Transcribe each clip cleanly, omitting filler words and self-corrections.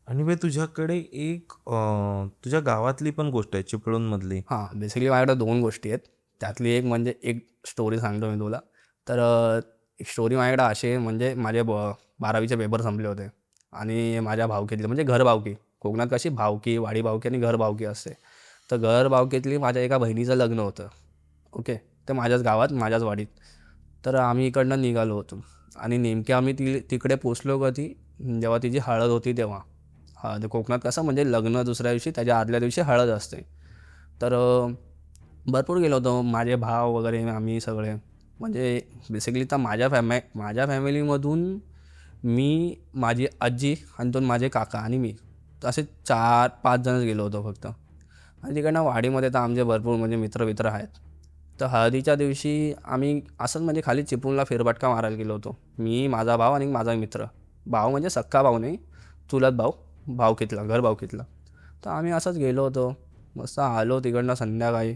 आणि बे तुझ्याकडे एक तुझ्या गावातली पण गोष्ट आहे चिपळूणमधली. हां, बेसिकली माझ्याकडे 2 गोष्टी आहेत. त्यातली एक म्हणजे एक स्टोरी सांगतो मी तुला. तर एक स्टोरी माझ्याकडे अशी आहे म्हणजे माझे 12वीचे पेपर संपले होते आणि माझ्या भावकीतले म्हणजे घर भावकी. कोकणात कशी भावकी, वाडी भावकी आणि घर भावकी असते. तर घर भावकीतली माझ्या एका बहिणीचं लग्न होतं. ओके. ते माझ्याच गावात, माझ्याच वाडीत. तर आम्ही इकडनं निघालो होतो आणि नेमके आम्ही तिकडे पोचलो कधी, जेव्हा तिची हळद होती तेव्हा. हां, ते कोकणात कसं म्हणजे लग्न दुसऱ्या दिवशी, त्याच्या आदल्या दिवशी हळद असते. तर भरपूर गेलो होतो. माझे भाव वगैरे आम्ही सगळे. म्हणजे बेसिकली तर माझ्या फॅमिलीमधून मी, माझी आजी आणि 2 माझे काका आणि मी. तर असे 4-5 जणच गेलो होतो फक्त. आणि तिकडनं वाडीमध्ये तर आमचे भरपूर म्हणजे मित्र आहेत. तर हळदीच्या दिवशी आम्ही असंच म्हणजे खाली चिपळूणला फेरफटका मारायला गेलो होतो. मी, माझा भाव आणि माझा मित्र. भाव म्हणजे सख्खा भाऊ नाही, चुलत भाऊ, भावकीतला, घर भावकीतला. तर आम्ही असंच गेलो होतो. मस्त आलो तिकडनं संध्याकाळी.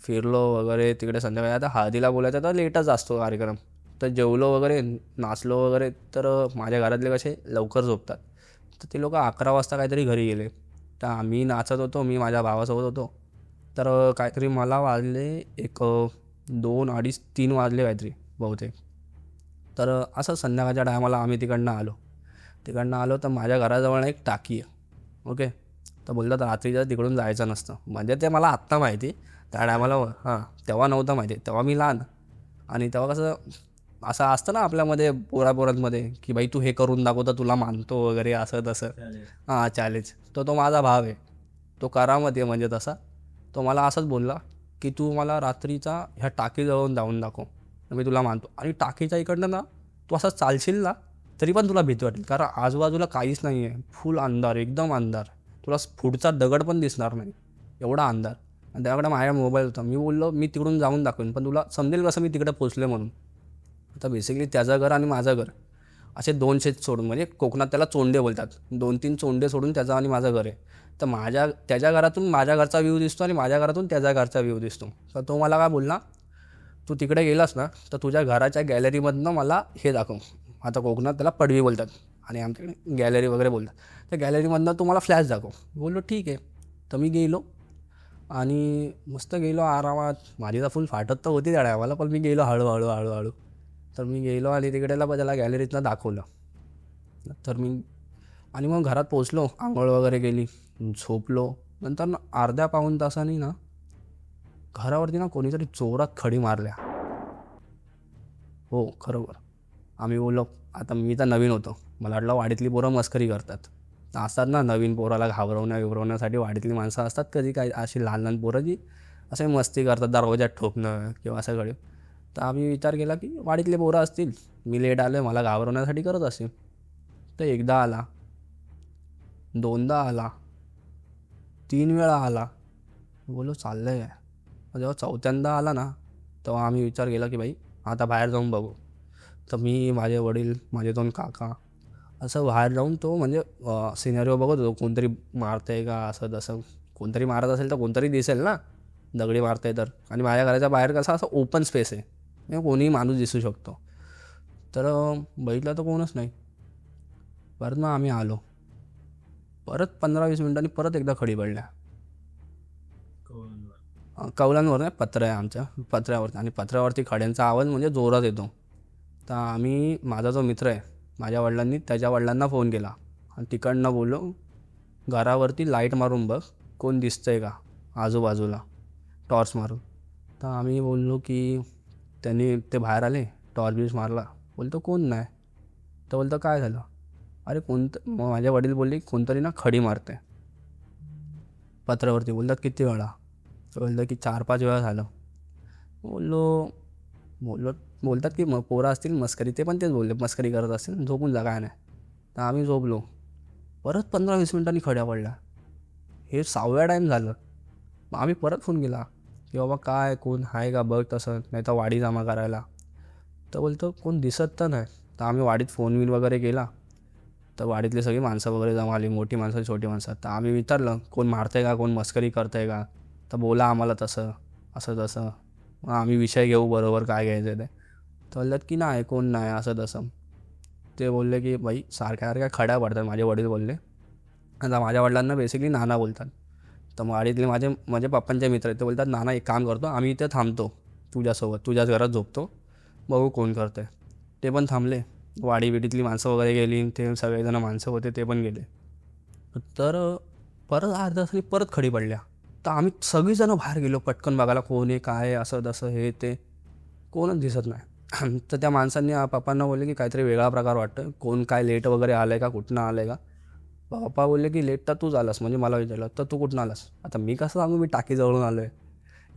फिरलो वगैरे तिकडे संध्याकाळी. आता हळदीला बोलायचं तर लेटच असतो कार्यक्रम. तर जेवलो वगैरे, नाचलो वगैरे. तर माझ्या घरातले कसे लवकर झोपतात. तर ते लोकं 11 वाजता काहीतरी घरी गेले. तर आम्ही नाचत होतो, मी माझ्या भावासोबत होतो. तर काहीतरी मला वाजले एक 2, 2:30, 3 वाजले काहीतरी बहुतेक. तर असं संध्याकाळच्या टायमाला आम्ही तिकडनं आलो तर माझ्या घराजवळ एक टाकी आहे. ओके. तर बोलतात रात्रीचं तिकडून जायचं नसतं. म्हणजे ते मला आत्ता माहिती. त्या टायमाला हां, तेव्हा नव्हतं माहिती. तेव्हा मी लहान आणि तेव्हा कसं असं असतं ना आपल्यामध्ये पोरापोरांमध्ये की बाई तू हे करून दाखव तर तुला मानतो वगैरे असं तसं. हां, चॅलेंज. तर तो माझा भाव आहे. तो करामध्ये आहे म्हणजे तसा. तो मला असंच बोलला की तू मला रात्रीचा ह्या टाकीजवळून जाऊन दाखव, तर मी तुला मानतो. आणि टाकीच्या इकडनं ना तू असं चालशील ना तरी पण तुला भीती वाटेल, कारण आजूबाजूला काहीच नाही आहे. फुल अंधार, एकदम अंधार. तुला पुढचा दगड पण दिसणार नाही, एवढा अंधार. आणि त्याकडे माझ्या मोबाईल होता. मी बोललो मी तिकडून जाऊन दाखवेन, पण तुला समजेल कसं मी तिकडे पोचले म्हणून. आता बेसिकली त्याचं घर आणि माझं घर असे 2 शेत सोडून, म्हणजे कोकणात त्याला चोंडे बोलतात. 2-3 चोंडे सोडून त्याचं आणि माझं घर आहे. तर त्याच्या घरातून माझ्या घरचा व्ह्यू दिसतो आणि माझ्या घरातून त्याच्या घरचा व्ह्यू दिसतो. तर तो मला काय बोलला, तू तिकडे गेलास ना तर तुझ्या घराच्या गॅलरीमधनं मला हे दाखव. आता कोकणात त्याला पडवी बोलतात आणि आमच्याकडे गॅलरी वगैरे बोलतात. त्या गॅलरीमधनं तू मला फ्लॅश दाखव. बोललो ठीक आहे. तर मी गेलो आणि मस्त गेलो आरामात. माझी तर फुल फाटत तर होती त्या टायमाला, पण मी गेलो हळूहळू हळूहळू. तर मी गेलो आणि तिकडेला त्याला गॅलरीतनं दाखवलं. तर मी आणि मग घरात पोचलो, आंघोळ वगैरे केली, झोपलो. नंतर ना अर्ध्या पाऊण तासाने ना घरावरती ना कोणीतरी जोरात खडी मारल्या. हो, खरोखर. आम्ही बोललो, आता मी तर नवीन होतो. मला वाटलं वाडीतली पोरं मस्करी करतात. असतात ना नवीन पोराला घाबरवण्यासाठी वाडीतली माणसं असतात कधी काही अशी लहान लहान पोरं जी असे मस्ती करतात, दरवाजात ठोकणं किंवा असं कडे. तर आम्ही विचार केला की वाडीतले पोरं असतील, मी लेट आलो मला घाबरवण्यासाठी करत असेल. तर एकदा आला, दोनदा आला, 3 वेळा आला. बोललो चाललंय काय. मग जेव्हा चौथ्यांदा आला ना तेव्हा आम्ही विचार केला की भाई आता बाहेर जाऊन बघू. तर मी, माझे वडील, माझे 2 काका असं बाहेर जाऊन तो म्हणजे सिनेरिओ बघत होतो, कोणतरी मारतंय का असं तसं. कोणतरी मारत असेल तर कोणतरी दिसेल ना, दगडी मारतंय तर. आणि माझ्या घराच्या बाहेर कसं असं ओपन स्पेस आहे, म्हणजे कोणीही माणूस दिसू शकतो. तर बघितलं तर कोणच नाही. परत मग आम्ही आलो. परत 15-20 मिनिटांनी परत एकदा खडी पडल्या. कौलांवर नाही, पत्र आहे आमच्या पत्र्यावरती, आणि पत्र्यावरती खड्यांचा आवाज म्हणजे जोरात येतो. तर आम्ही, माझा जो मित्र आहे, माझ्या वडिलांनी त्याच्या वडिलांना फोन केला आणि तिकडनं बोललो घरावरती लाईट मारून बघ, कोण दिसतंय का आजूबाजूला, टॉर्च मारून. तर आम्ही बोललो की त्यांनी ते बाहेर आले, टॉर्च बिर्च मारला. बोलतो कोण नाही. तर बोलतो काय झालं. अरे कोणतं, मग माझे वडील बोलले कोणतरी ना खडी मारते पत्र्यावरती. बोलतात किती वेळा. तर बोलतं की 4-5 वेळा झालं. बोललो बोललो बोलतात की मग पोरं असतील मस्करी, ते पण तेच बोलले मस्करी करत असतील, झोपून जा काय नाही. तर आम्ही झोपलो. परत 15-20 मिनिटांनी खड्या पडल्या. हे 6व्या टाईम झालं. मग आम्ही परत फोन केला की बाबा काय, कोण आहे का बघ तसं, नाही तर वाडी जमा करायला. तर बोलतो कोण दिसत तर नाही. तर आम्ही वाडीत फोन बिन वगैरे केला. तर वाडीतली सगळी माणसं वगैरे जमा आली, मोठी माणसं छोटी माणसं. तर आम्ही विचारलं कोण मारतंय का, कोण मस्करी करतंय का. तर बोला आम्हाला तसं, असं तसं. मग आम्ही विषय घेऊ बरोबर काय घ्यायचं ते. तर बोलतात की नाही कोण नाही असं तसं. ते बोलले की बाई सारख्या सारख्या खड्या पडतात, माझे वडील बोलले. आता माझ्या वडिलांना बेसिकली नाना बोलतात. तर वाडीतले माझे पप्पांचे मित्र आहेत, ते बोलतात नाना एक काम करतो, आम्ही इथे थांबतो तुझ्यासोबत, तुझ्याच घरात झोपतो, बघू कोण करतं आहे. ते पण थांबले. वाडी बिडीतली माणसं वगैरे गेली, ते सगळेजण माणसं होते ते पण गेले. तर परत अर्ध्या तासाने परत खडी पडल्या. तर आम्ही सगळीजणं बाहेर गेलो पटकन बघायला कोण आहे काय आहे, असं तसं हे ते कोणच दिसत नाही. तर त्या माणसांनी पप्पांना बोलले की काहीतरी वेगळा प्रकार वाटतं, कोण काय लेट वगैरे आलं आहे का, कुठनं आलं आहे का. पप्पा बोलले की लेट तर तूच आलास, म्हणजे मला विचारलं तर तू कुठून आलास. आता मी कसं सांगू मी टाकीजवळून आलो आहे.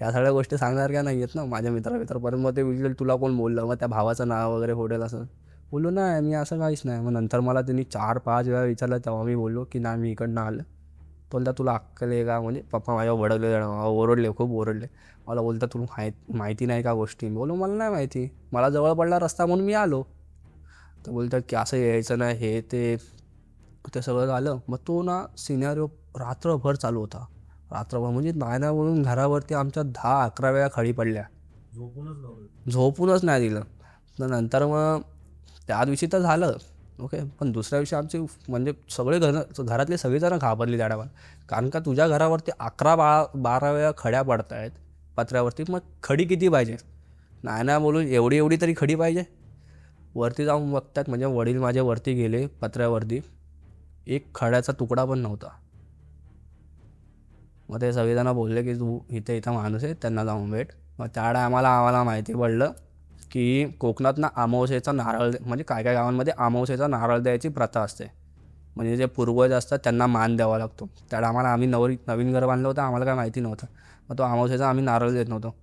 या सगळ्या गोष्टी सांगण्यासारख्या नाही आहेत ना माझ्या मित्रापर्यंत. मग ते विचारेल तुला कोण बोललं, मग त्या भावाचं नाव वगैरे फोडेल असं. बोललो नाही मी असं काहीच नाही. मग नंतर मला त्यांनी 4-5 वेळा विचारलं, तेव्हा मी बोललो की नाही मी इकडनं आलं. तो बोलता तुला अक्कल आहे का, म्हणजे पप्पा माझ्यावर भडकले, ओरडले, खूप ओरडले. मला बोलतात तुला माहिती नाही का गोष्टी. बोललो मला नाही माहिती, मला जवळ पडला रस्ता म्हणून मी आलो. तर बोलतात की असं यायचं नाही हे ते. ते सगळं झालं. मग तो ना सिनेरिओ रात्रभर चालू होता. रात्रभर म्हणजे नाही म्हणून घरावरती आमच्या 10-11 वेळा खडी पडल्या. झोपूनच नाही दिलं. तर नंतर मग त्या दिवशी तर झालं ओके, पण दुसऱ्या दिवशी आमचे म्हणजे सगळे घरातले सगळेजण घाबरले त्या टायमाला. कारण का तुझ्या घरावरती 11-12 वेळा खड्या पडत आहेत पत्र्यावरती, मग खडी किती पाहिजे. नाही बोलून एवढी एवढी तरी खडी पाहिजे. वरती जाऊन बघतात, म्हणजे वडील माझे वरती गेले पत्र्यावरती, एक खड्याचा तुकडा पण नव्हता. मग ते सगळेजण बोलले की तू इथं माणूस आहे त्यांना जाऊन भेट. मग त्या टायमाला आम्हाला माहिती पडलं की कोकणात ना अमावस्येचा नारळ म्हणजे काय काय गावांमध्ये अमावस्येचा नारळ द्यायची प्रथा असते. म्हणजे जे पूर्वज असतात त्यांना मान द्यावा लागतो. त्या टायमाला आम्ही नवीन घर बांधलं होतं, आम्हाला काय माहिती नव्हतं. मग तो अमावस्येचा आम्ही नारळ देत नव्हतो.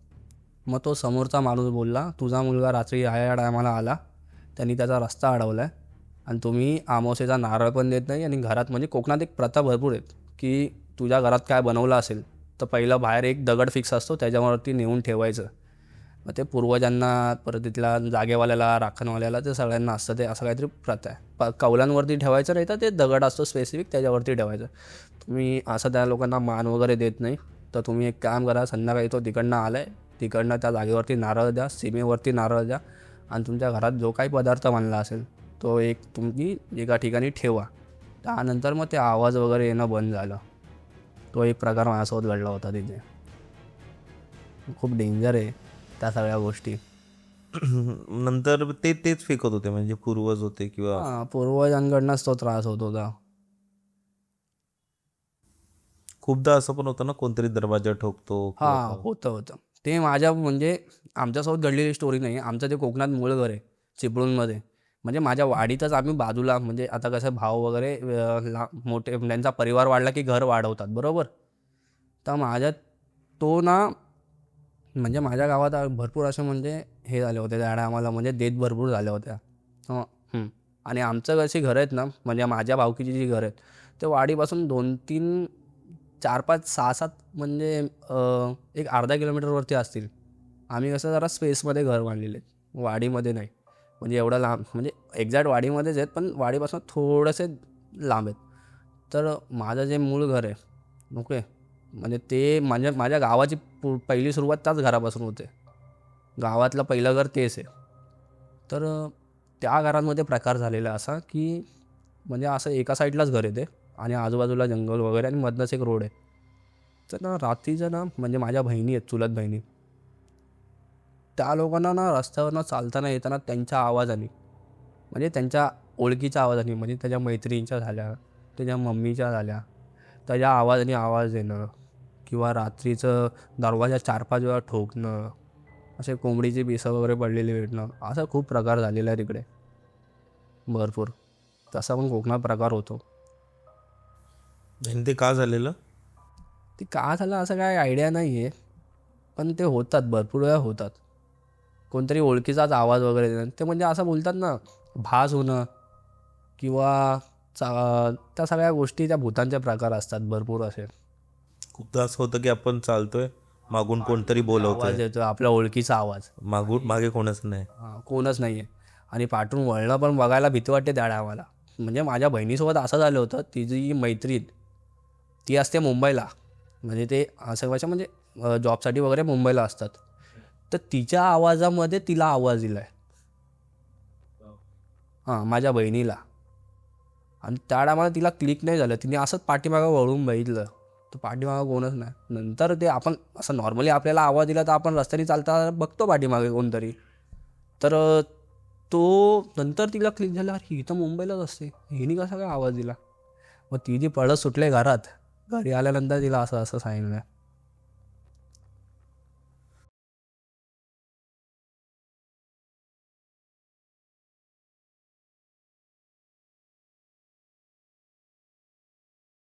मग तो समोरचा माणूस बोलला तुझा मुलगा रात्री या टायमाला आला, त्यांनी त्याचा रस्ता अडवला आहे आणि तुम्ही अमावस्येचा नारळ पण देत नाही. आणि घरात म्हणजे कोकणात एक प्रथा भरपूर आहेत की तुझ्या घरात काय बनवलं असेल तर पहिलं बाहेर एक दगड फिक्स असतो त्याच्यावरती नेऊन ठेवायचं. मग ते पूर्वजांना परत तिथल्या जागेवाल्याला राखणवाल्याला ते सगळ्यांना असतं, ते असं काहीतरी प्रथा आहे. कौलांवरती ठेवायचं नाही तर ते दगड असतो स्पेसिफिक त्याच्यावरती ठेवायचं. तुम्ही असं त्या लोकांना मान वगैरे देत नाही. तर तुम्ही एक काम करा, संध्याकाळी तो तिकडनं आला आहे तिकडनं त्या जागेवरती नारळ द्या, सीमेवरती नारळ द्या आणि तुमच्या घरात जो काही पदार्थ बनला असेल तो एक तुम्ही एका ठिकाणी ठेवा. त्यानंतर मग ते आवाज वगैरे येणं बंद झालं. तो एक प्रकार माझ्यासोबत घडला होता तिथे. खूप डेंजर आहे त्या सगळ्या गोष्टी. नंतर तेच फेकत होते म्हणजे पूर्वज होते किंवा हां, पूर्वजांकडनंच तो त्रास होत होता. खूपदा असं पण होतं ना कोणतरी दरवाजा ठोकतो किंवा हां, काय. होतं. ते माझ्या म्हणजे आमच्यासोबत घडलेली स्टोरी नाही. आमचं ते कोकणात मूळ घर आहे चिपळूणमध्ये. म्हणजे माझ्या वाडीतच आम्ही बाजूला, म्हणजे आता कसं भाव वगैरे मोठे त्यांचा परिवार वाढला की घर वाढवतात बरोबर. तर माझ्या तो ना म्हणजे माझ्या गावात भरपूर असे म्हणजे हे झाले होते त्या आम्हाला, म्हणजे डेथ भरपूर झाल्या होत्या. हं, हं. आणि आमचं कशी घरं आहेत ना, म्हणजे माझ्या भावकीची जी घरं आहेत ते वाडीपासून 2-3, 4-5, 6-7 म्हणजे एक अर्धा किलोमीटरवरती असतील. आम्ही कसं जरा स्पेसमध्ये घर बांधलेले आहेत, वाडीमध्ये नाही. म्हणजे एवढं लांब म्हणजे एक्झॅक्ट वाडीमध्येच आहेत पण वाडीपासून थोडेसे लांब आहेत. तर माझं जे मूळ घर आहे ओके, म्हणजे ते माझ्या गावाची पहिली सुरुवात त्याच घरापासून होते. गावातलं पहिलं घर तेच आहे. तर त्या घरांमध्ये प्रकार झालेला असा की म्हणजे असं एका साईडलाच घर येते आणि आजूबाजूला जंगल वगैरे आणि मधनंच एक रोड आहे. तर ना रात्रीचं ना म्हणजे माझ्या बहिणी आहेत चुलत बहिणी, त्या लोकांना ना रस्त्यावरनं चालताना येताना त्यांच्या आवाजाने, म्हणजे त्यांच्या ओळखीच्या आवाजाने, म्हणजे त्याच्या मैत्रिणींच्या झाल्या, त्याच्या मम्मीच्या झाल्या, त्याच्या आवाजाने आवाज येणं किंवा रात्रीचं दरवाजा 4-5 वेळा ठोकणं, असे कोंबडीची पिसं वगैरे पडलेली भेटणं, असा खूप प्रकार झालेला आहे तिकडे भरपूर. तसा पण कोकणात प्रकार होतो. आणि ते का झालेलं. ते का झालं असं काय आयडिया नाही आहे, पण ते होतात भरपूर वेळा होतात. कोणतरी ओळखीचाच आवाज वगैरे देणं, ते म्हणजे असं बोलतात ना भास होणं किंवा त्या सगळ्या गोष्टी त्या भूतांचे प्रकार असतात भरपूर असे. खूपदा असं होतं की आपण चालतोय, मागून कोणतरी आवाज बोलवतोय, येतो आपल्या ओळखीचा आवाज, मागून मागे कोणच नाही. हां, कोणच नाही आहे. आणि पाठून वळणं पण बघायला भीती वाटते त्या टायमाला. म्हणजे माझ्या बहिणीसोबत असं झालं होतं, तिची मैत्रीण ती असते मुंबईला, म्हणजे ते असं व्हायचं म्हणजे जॉबसाठी वगैरे मुंबईला असतात. तर तिच्या आवाजामध्ये तिला आवाज दिला आहे, हां माझ्या बहिणीला. आणि त्या टायमाला तिला क्लिक नाही झालं. तिने असंच पाठीमागं वळून बघितलं, तर पाठीमागं कोणच नाही. नंतर ते आपण असं नॉर्मली आपल्याला आवाज दिला तर आपण रस्त्याने चालता बघतो पाठीमागे कोणतरी. तर तो नंतर तिला क्लिक झालं, अरे ही तर मुंबईलाच असते, हिने कसा काय आवाज दिला. मग ती जी पळत सुटले घरात, घरी आल्यानंतर तिला असं असं सांगितलं.